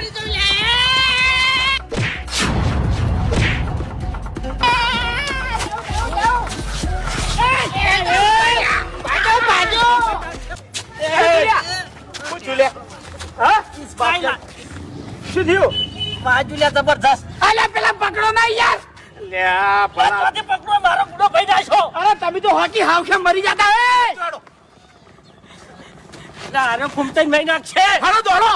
શું થયું? બાજુલિયા જબરદસ્ત. અલ્યા પેલા પકડો ના યાર. લ્યા ભલા પકડો મારો ગુનો ભાઈ જાશો. અરે તમે તો હોકી હાવખે મરી જતા હે. અરે ફૂમતાઈ મહી નાખશે. હાલો દોડો.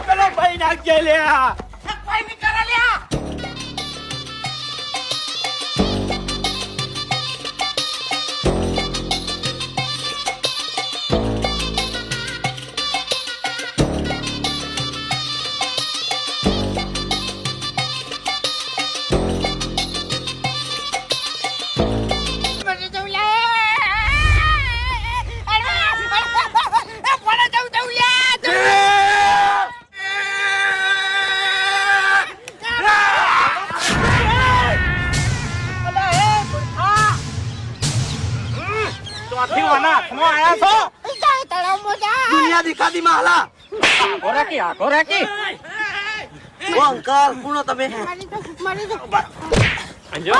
પેલો ભાઈ નાખજે લ્યા. દુનિયા દિખાતી માલા. આખો રાખી. ઓ અંકલ કોણ તમે? અંજો.